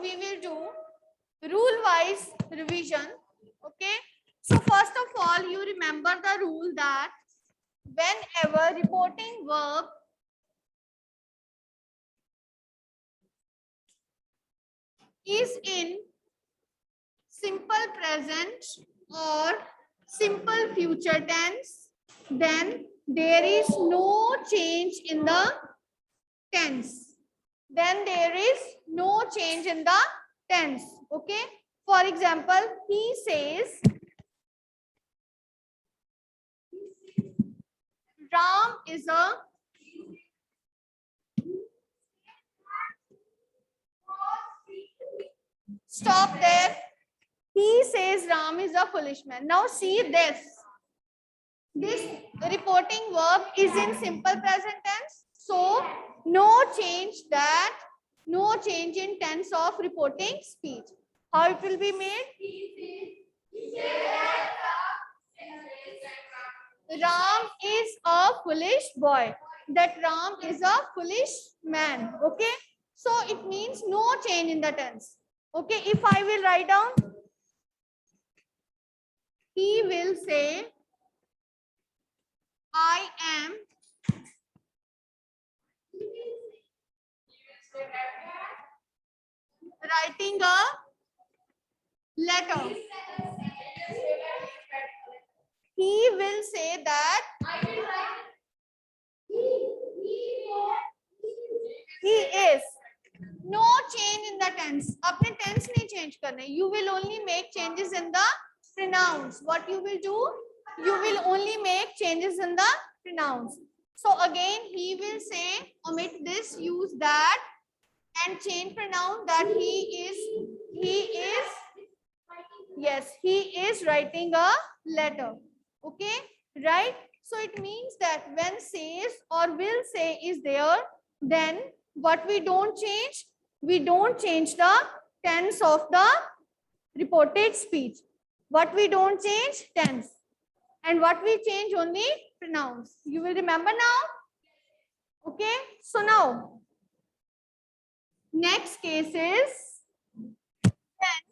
we will do rule-wise revision. Okay. So first of all, you remember the rule that whenever reporting verb is in simple present or simple future tense, then there is no change in the tense. Then there is no change in the tense. Okay. For example, he says, Ram is a stop there. He says Ram is a foolish man. Now see this. This reporting verb is in simple present tense. So no change in tense of reporting speech. How it will be made? Ram is a foolish boy. That Ram is a foolish man. Okay. So it means no change in the tense. Okay. If I will write down, he will say, I am writing a letter. He will say that he is. No change in the tense. अपने tense नहीं change करने. You will only make changes in the pronouns. What you will do? You will only make changes in the pronouns. So again, he will say, omit this, use that, and change pronoun that he is writing a letter. Okay, right? So it means that when says or will say is there, then what we don't change? We don't change the tense of the reported speech. What we don't change? Tense. And what we change? Only pronouns. You will remember now? Okay. So now, next case is when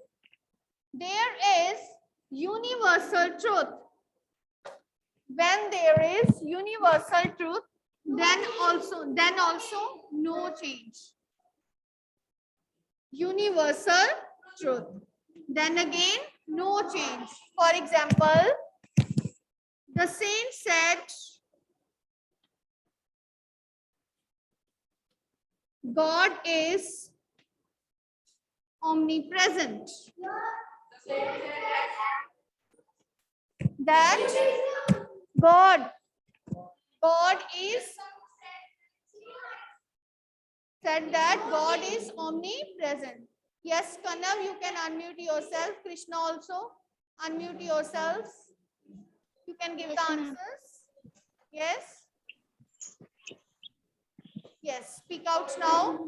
there is universal truth. When there is universal truth, then also no change. Universal truth. Then again, no change. For example, the saint said, God is omnipresent. That God is said that God is omnipresent. Yes, Kanav, you can unmute yourself. Krishna also, unmute yourselves. You can give the answers. Yes. Yes, speak out now.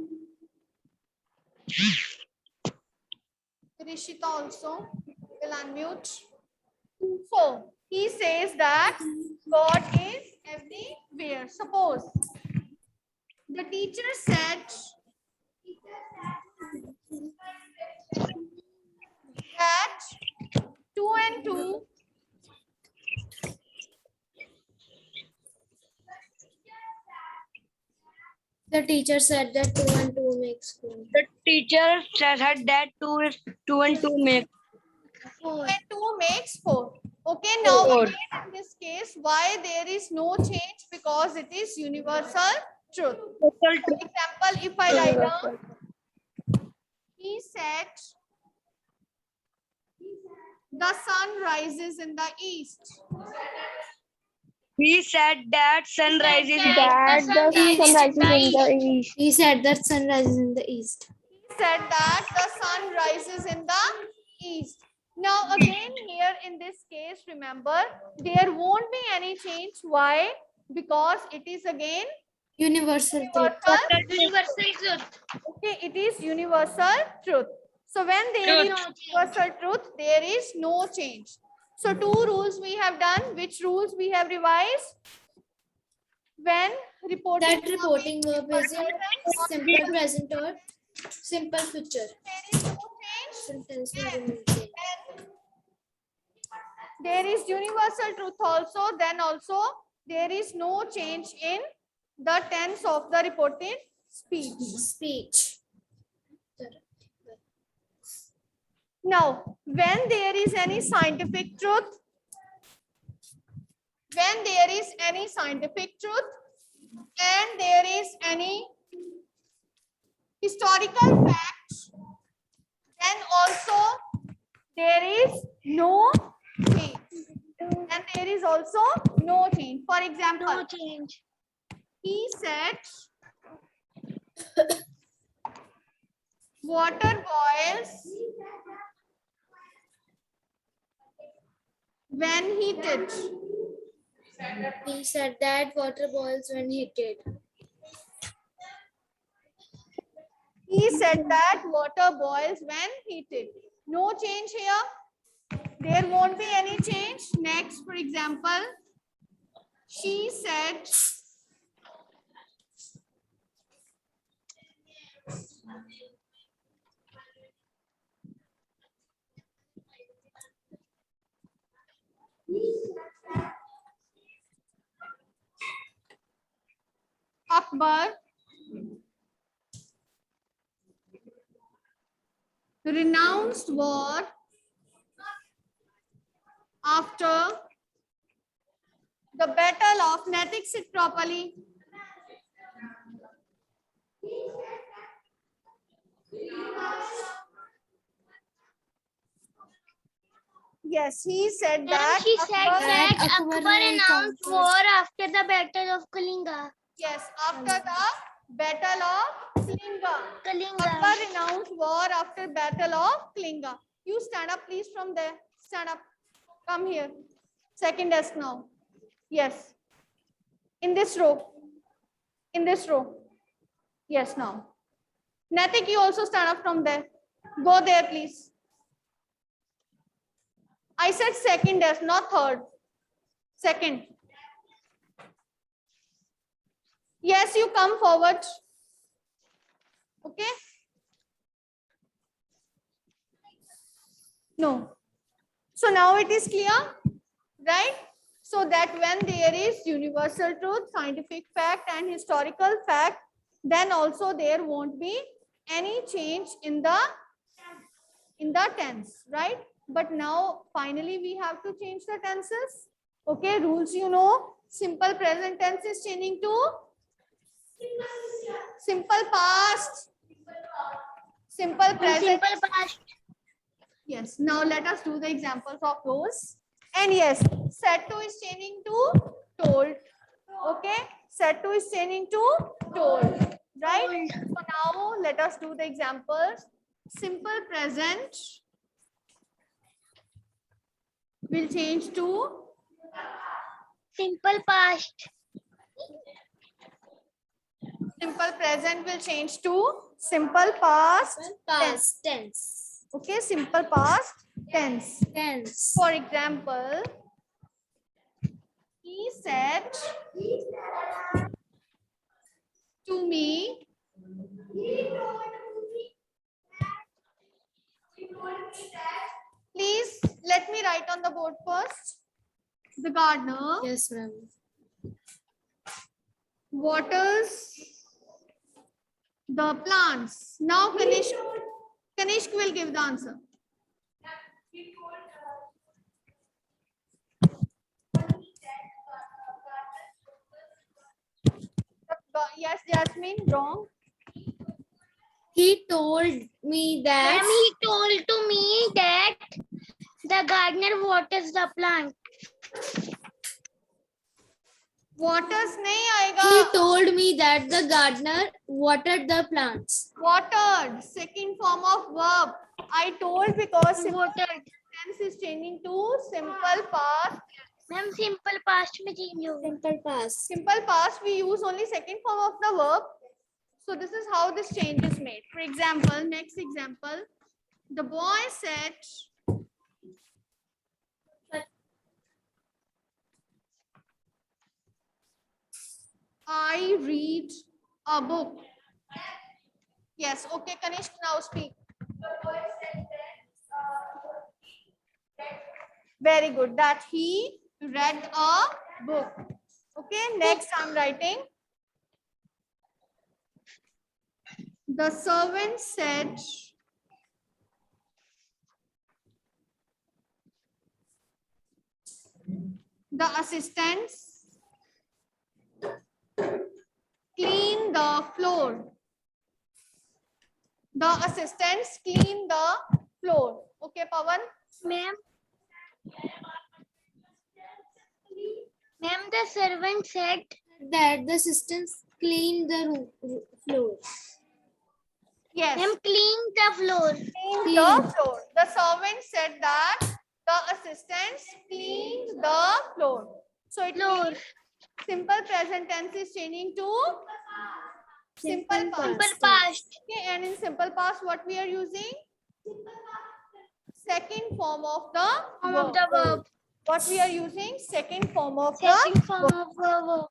Rishita also will unmute. So, he says that God is everywhere. Suppose the teacher said that 2 and 2 The teacher said that 2 and 2 makes 4. The teacher said that 2 and 2 make 4 and 2 makes 4. Okay, now again in this case, why there is no change? Because it is universal truth. For example, if I write down, he said, the sun rises in the east. He said that sun rises He said that sun rises in the east. He said that the sun rises in the east. Now again here in this case, remember, there won't be any change. Why? Because it is again Universal truth. Okay, it is universal truth. So when there is universal truth, there is no change. So 2 rules we have done. Which rules we have revised? When reporting That reporting verb is in simple present or Simple future. There is no change. Sentence will Then, remain same. there is universal truth also. Then also there is no change in the tense of the reported speech. Speech. Now, when there is any scientific truth, and there is any historical fact, then also there is no change. And there is also no change. For example, No change. he said water boils when heated. He said that water boils when heated. He said that water boils when heated. No change here. There won't be any change. Next, for example, she said Akbar renounced war after the battle of Natik. Sit properly. Yes, he said that. And she said Akbar, that Akbar Akbar announced conquered. war after the Battle of Kalinga. yes, after the battle of Kalinga. Kalinga. Akbar renounced war after battle of Kalinga. You stand up, please, from there. Stand up. Come here. Second desk now. Yes. In this row. In this row. Yes, now. Natik, you also stand up from there. Go there, please. I said second desk, not third. Second. Yes, you come forward. Okay. No. So now it is clear, right? So that when there is universal truth, scientific fact, and historical fact, then also there won't be any change in the tense, right? But now finally we have to change the tenses. Okay, rules you know. Simple present tense is changing to simple past. Simple present. Simple past. Yes. Now let us do the examples of those. And yes, said to is changing to told. Okay. Said to is changing to told. Right. So now let us do the examples. Simple present will change to Simple past. simple present will change to simple past tense. Past tense. Okay. Simple past tense. Tense. For example, he said to me, please let me write on the board first. The gardener Yes, ma'am. waters the plants. Now Kanishk will give the answer. Yes, Jasmine, wrong. He told me that. Ma'am, he told to me that the gardener waters the plant. Waters nahi aayega. He told me that the gardener watered the plants. Watered, second form of verb. I told because simple Watered. tense is changing to simple past. Ma'am, simple past में change हो गया. Simple past. Simple past, we use only second form of the verb. So this is how this change is made. For example, next example, the boy said, I read a book. Yes. Okay, Kanishk, now speak. Very good. That he read a book. Okay, next I'm writing. The servant said, the assistants clean the floor. The assistants clean the floor. Okay, Pawan? Ma'am, the servant said That the assistants clean the floor. Yes. ma'am clean the floor. Clean the floor. The servant said that the assistants cleaned the floor. So it means simple present tense is changing to simple past. Simple past. Okay, and in simple past, what we are using? Second form of the verb. What we are using? Second form of Second the form of verb.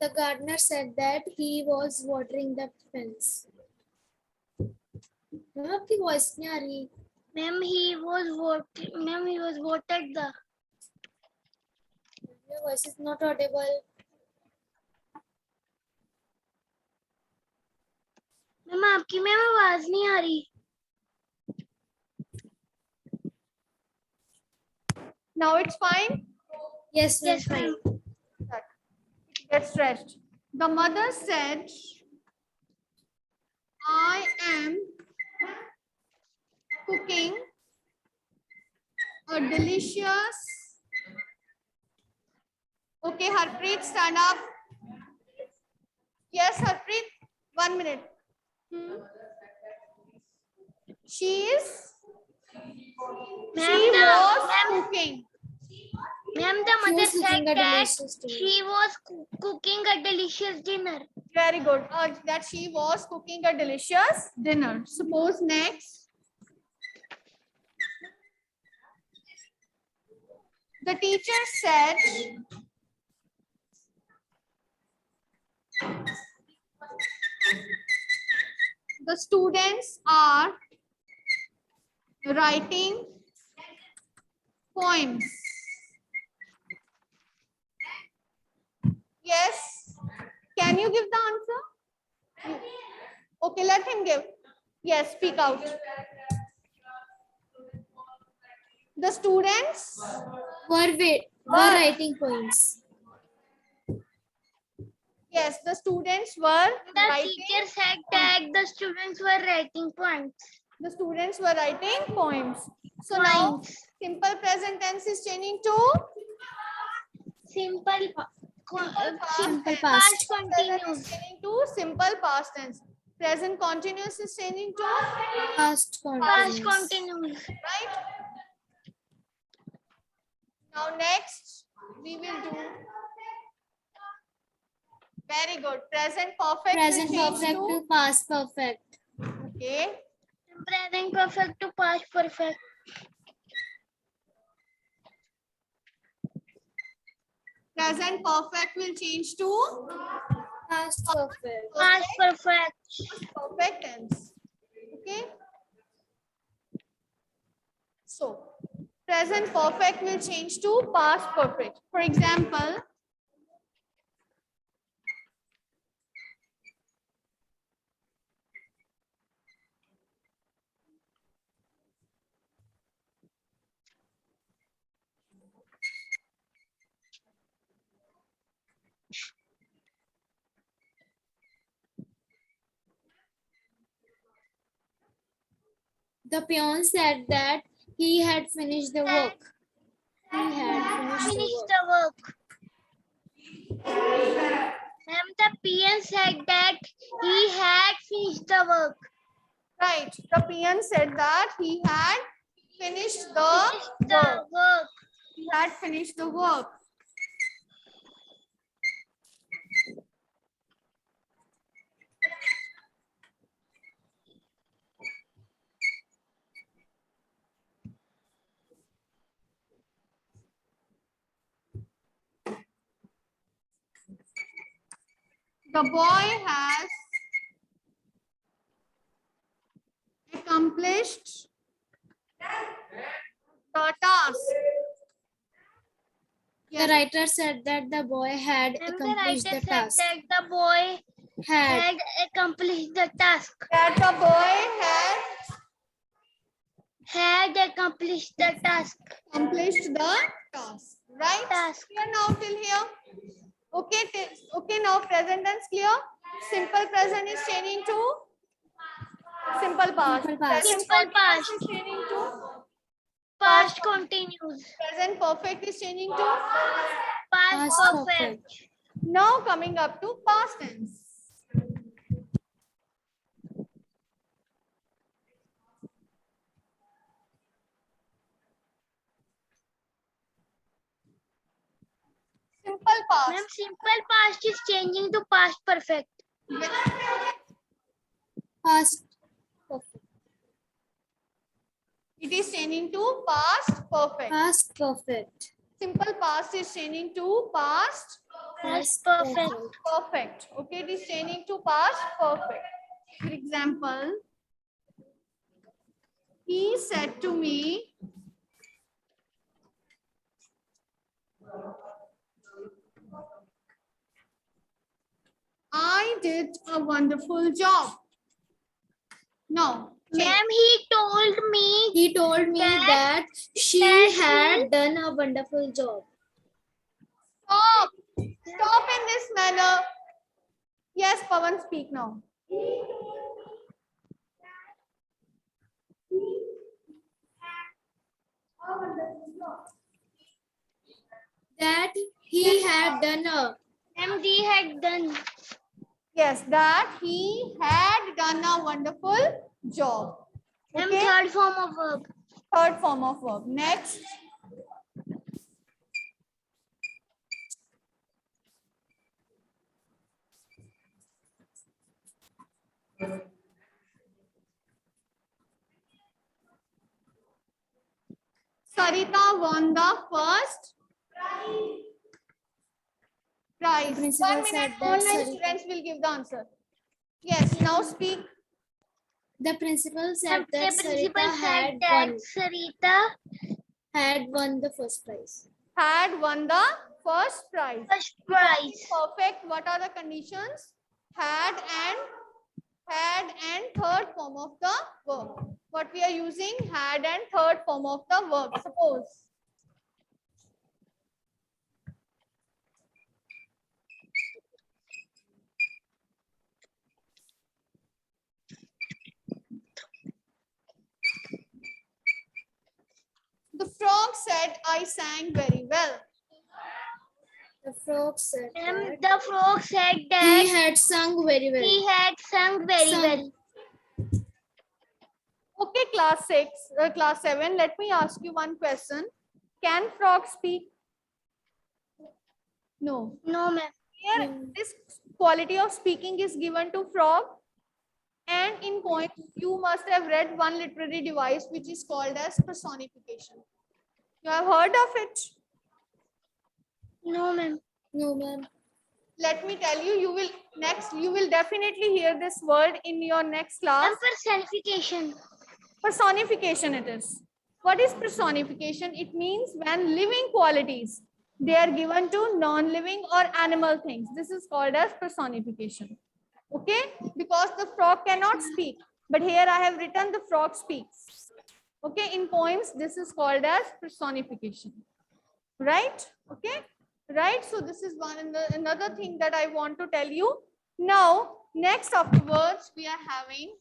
The gardener said that he was watering the plants. Ma'am आपकी voice नहीं आ रही. Ma'am, he was watered the. Your voice is not audible. Ma'am आपकी ma'am आवाज नहीं आ रही. Now it's fine. Yes, Yes, fine. ma'am. Get stretched. The mother said, I am cooking a delicious. Okay, Harpreet, stand up. Yes, Harpreet, 1 minute. She was cooking. Ma'am, the She mother was said cooking a that delicious dinner. she was cooking a delicious dinner. Very good. That she was cooking a delicious dinner. Suppose next. The teacher said, the students are writing poems. Yes. Can you give the answer? Okay, let him give. Yes, speak out. The students Were writing poems. Yes, the students were The writing. teacher said that the students were writing poems. The students were writing poems. So now simple present tense is changing to Simple Simple past past. present continuous. is changing to simple past tense. Present continuous is changing to Past Past continuous. continuous. right. Now next we will do very good. Present perfect Present will change perfect to past perfect. okay. Present perfect to past perfect. Present perfect will change to Past perfect. Past perfect. perfect tense. Okay. So present perfect will change to past perfect. For example, The peon said that he had finished the work. He had finished the work. Ma'am, the PN said that he had finished the work. Right. The peon said that he had finished the work. He had finished the work. The boy has accomplished the task. The writer said that the boy had And accomplished the the writer task. said that the boy had accomplished the task. That the boy Had accomplished the task. accomplished the task. Right? Task. Clear now till here. Okay. Okay. Now present tense clear. Simple present is changing to simple past. Simple past. Present Simple continuous past. is changing to Past continuous. present perfect is changing to Past Past perfect. now coming up to past tense. Simple past. Ma'am, simple past is changing to past perfect. Past perfect. It is changing to past perfect. Past perfect. Simple past is changing to past Past perfect. perfect. Okay, it is changing to past perfect. For example, he said to me, I did a wonderful job. No. Ma'am, he told me He told me that she had done a wonderful job. Stop. Stop in this manner. Yes, Pawan, speak now. That he had done a MD had done. Yes, that he had done a wonderful job. Ma'am, Okay? third form of verb. Third form of verb. Next. Sarita won the first prize. principal 1 said minute. that Online Sarita- students will give the answer. Yes, now speak. The principal said The that principal Sarita said that Sarita had won the first prize. Had won the first prize. first prize. Perfect. What are the conditions? Had and third form of the verb. What we are using? Had and third form of the verb. Suppose. The frog said, I sang very well. The frog said Ma'am, that the frog said he that had sung very well. he had sung very Sung. well. Okay, class 7, let me ask you one question. Can frog speak? No. No, ma'am. Here, this quality of speaking is given to frog. And in poems, you must have read one literary device which is called as personification. You have heard of it? No, ma'am. No, ma'am. Let me tell you, you will definitely hear this word in your next class. Ma'am, personification. Personification it is. What is personification? It means when living qualities, they are given to non-living or animal things. This is called as personification. Okay? Because the frog cannot speak. But here I have written the frog speaks. Okay? In poems, this is called as personification. Right? Okay? Right? So this is another thing that I want to tell you. Now, next afterwards, we are having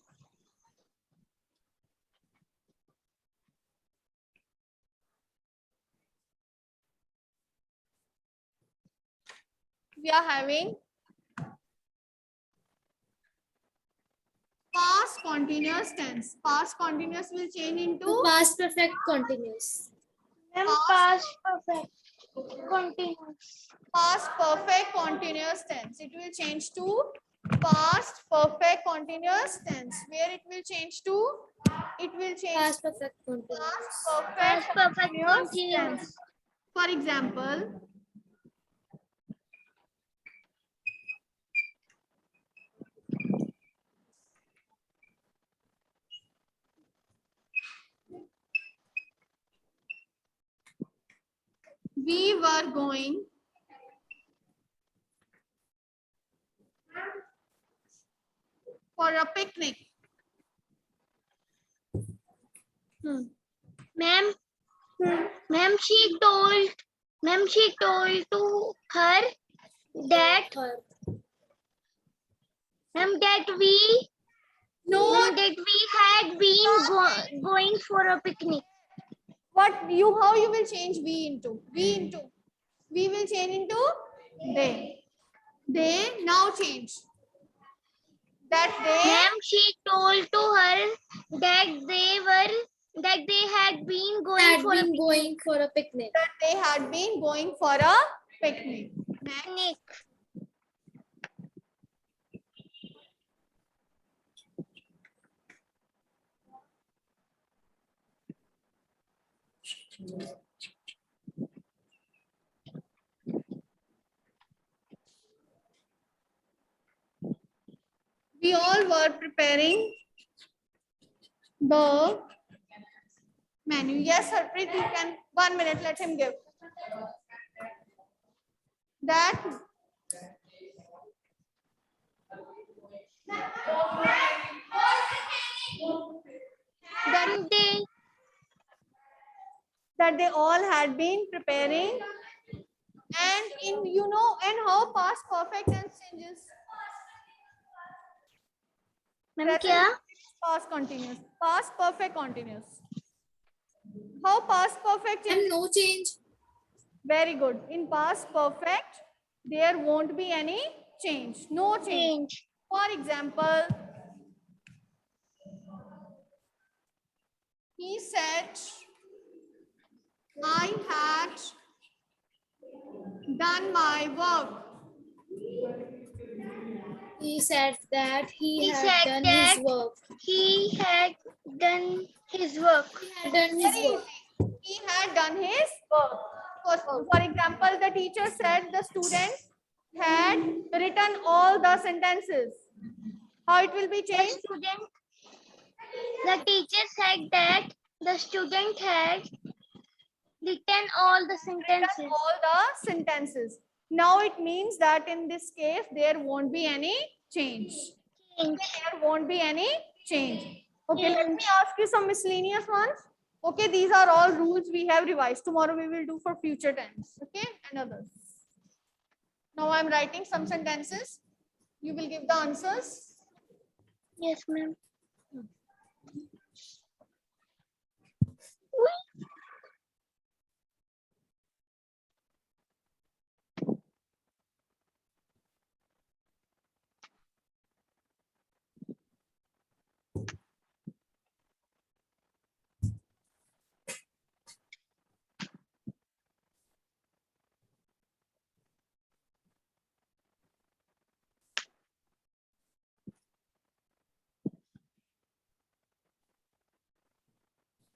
we are having past continuous tense. Past continuous will change into Past perfect continuous. Ma'am, Past- past perfect continuous. past perfect continuous tense. It will change to past perfect continuous tense. Where it will change to? It will change Past perfect continuous. past Past perfect perfect continuous continuous. tense. For example, we were going for a picnic. Ma'am, ma'am, she told to her that, ma'am, that we No, that we had been going for a picnic. how you will change we into? We will change into they. They now change. That Ma'am, she told to her that they had been going Had for a been going for a picnic. they had been going for a picnic. Next. picnic. We all were preparing the menu. Yes, Harpreet, you can. 1 minute, let him give. That Then they that they all had been preparing, and and how past perfect tense changes. ma'am, Present क्या? past continuous, past perfect continuous. How past perfect And changes? no change. Very good. In past perfect, there won't be any change. No change. Change. For example, he said, I had done my work. He said that he He had said done that his work. he had done his work. He had done his Very work. easy. He had done his work. For example, the teacher said the student had written all the sentences. How it will be changed? The teacher said that the student had written all the sentences. All the sentences. Now it means that in this case, there won't be any change. Change. There won't be any change. Okay, let me ask you some miscellaneous ones. Okay, these are all rules we have revised. Tomorrow we will do for future tense. Okay, and others. Now I'm writing some sentences. You will give the answers. Yes, ma'am.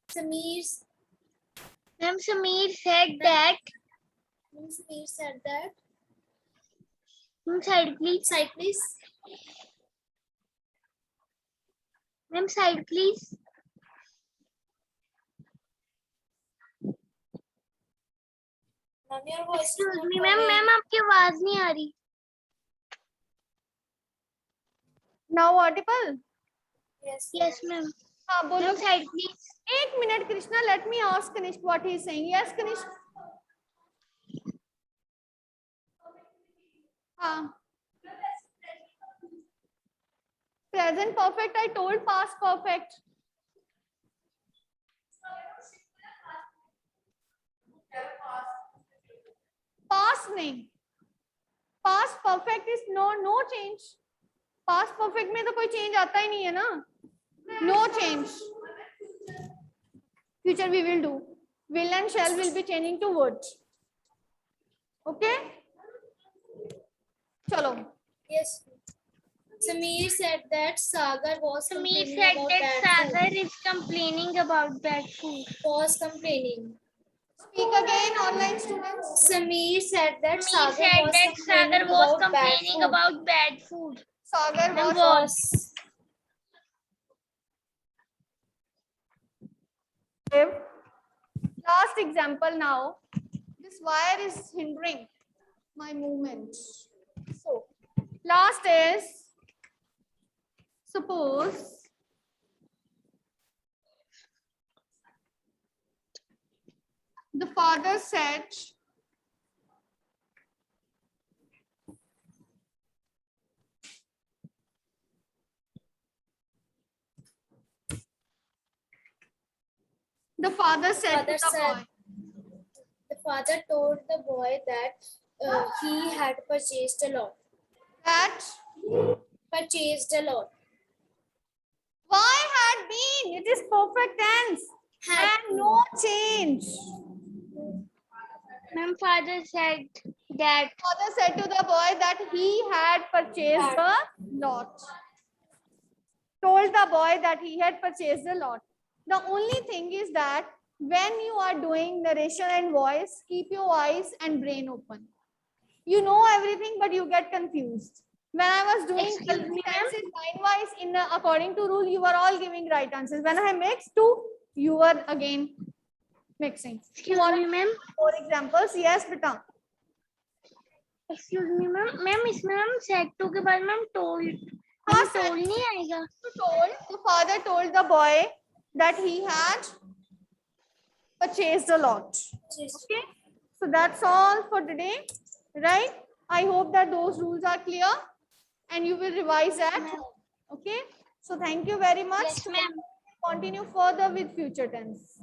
Samir's Ma'am, Sameer said that. Samir said that. Ma'am, side please. Side please. Ma'am, side please. Ma'am, your voice is Excuse not me, ma'am. coming. Ma'am आपकी आवाज नहीं आ रही. Now audible? Yes. Yes, ma'am. हाँ बोलो. Ma'am, side please. 1 minute, Krishna. Let me ask Kanishk what he is saying. Yes, Kanishk. हाँ. Present perfect. I told past perfect. Past नहीं. Past perfect is no change. Past perfect में तो कोई change आता ही नहीं है ना. No change. Future we will do. Will and shall will be changing to would. Okay? Chalo. Yes. Sameer said that Sagar was Sameer complaining said about that bad Sagar food. is complaining about bad food. Was complaining. Speak again, online students. Sameer said that Sameer Sagar said was that complaining Sagar was about bad complaining food. about bad food. Sagar And was. Last example now. This wire is hindering my movement. So, last is, suppose the father said, the father said to the boy, The father told the boy that he had purchased a lot. that Purchased a lot. why had been, it is perfect tense and no change. my father said that Father said to the boy that he had purchased a lot. Told the boy that he had purchased a lot. The only thing is that when you are doing narration and voice, keep your eyes and brain open. You know everything, but you get confused. When I was doing Excuse me, ma'am? tenses line-wise, according to rule, you were all giving right answers. When I mixed two, you were again mixing. Excuse You want me, ma'am. more examples? Yes, beta. Excuse me, ma'am. Ma'am, इसमें हम set 2 के बाद ma'am told हाँ, हम told नहीं आएगा. The father told the boy that he had purchased a lot. Okay, so that's all for today, right? I hope that those rules are clear and you will revise at home. Okay, so thank you very much. Yes, ma'am. Continue further with future tense.